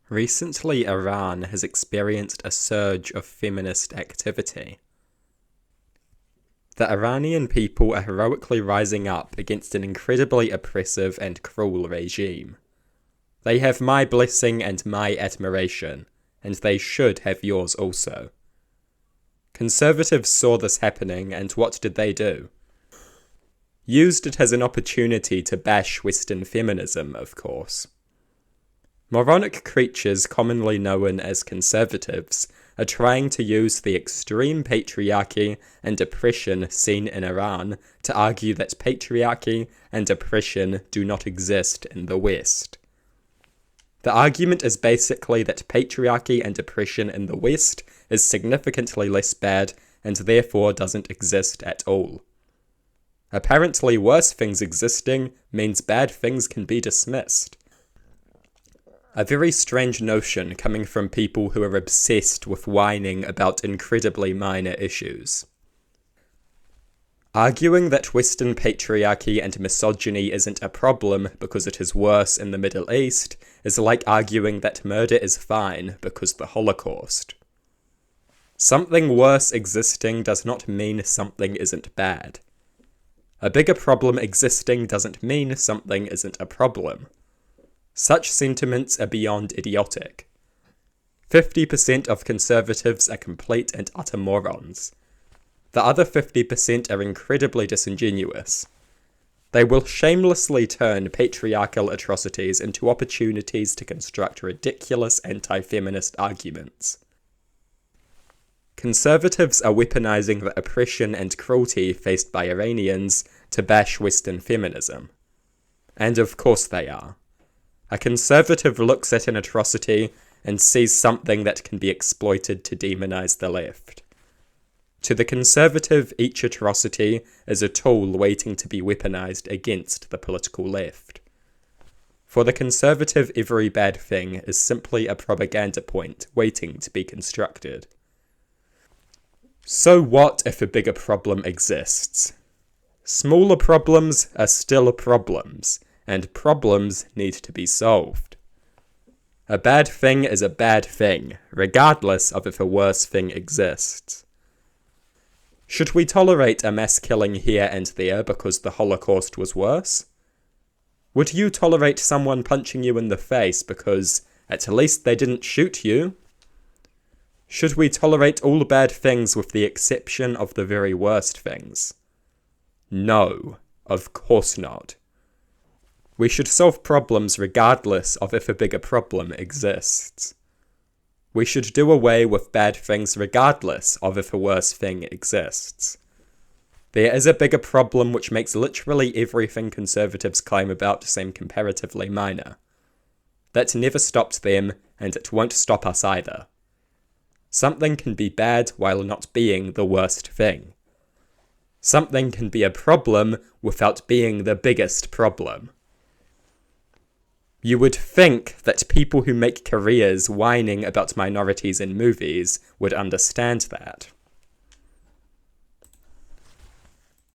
Recently, Iran has experienced a surge of feminist activity. The Iranian people are heroically rising up against an incredibly oppressive and cruel regime. They have my blessing and my admiration, and they should have yours also. Conservatives saw this happening, and what did they do? Used it as an opportunity to bash Western feminism, of course. Moronic creatures commonly known as conservatives are trying to use the extreme patriarchy and oppression seen in Iran to argue that patriarchy and oppression do not exist in the West. The argument is basically that patriarchy and oppression in the West is significantly less bad and therefore doesn't exist at all. Apparently, worse things existing means bad things can be dismissed. A very strange notion coming from people who are obsessed with whining about incredibly minor issues. Arguing that Western patriarchy and misogyny isn't a problem because it is worse in the Middle East is like arguing that murder is fine because the Holocaust. Something worse existing does not mean something isn't bad. A bigger problem existing doesn't mean something isn't a problem. Such sentiments are beyond idiotic. 50% of conservatives are complete and utter morons. The other 50% are incredibly disingenuous. They will shamelessly turn patriarchal atrocities into opportunities to construct ridiculous anti-feminist arguments. Conservatives are weaponizing the oppression and cruelty faced by Iranians to bash Western feminism. And of course they are. A conservative looks at an atrocity and sees something that can be exploited to demonize the left. To the conservative, each atrocity is a tool waiting to be weaponized against the political left. For the conservative, every bad thing is simply a propaganda point waiting to be constructed. So what if a bigger problem exists? Smaller problems are still problems, and problems need to be solved. A bad thing is a bad thing, regardless of if a worse thing exists. Should we tolerate a mass killing here and there because the Holocaust was worse? Would you tolerate someone punching you in the face because at least they didn't shoot you? Should we tolerate all bad things with the exception of the very worst things? No, of course not. We should solve problems regardless of if a bigger problem exists. We should do away with bad things regardless of if a worse thing exists. There is a bigger problem which makes literally everything conservatives claim about seem comparatively minor. That never stopped them, and it won't stop us either. Something can be bad while not being the worst thing. Something can be a problem without being the biggest problem. You would think that people who make careers whining about minorities in movies would understand that.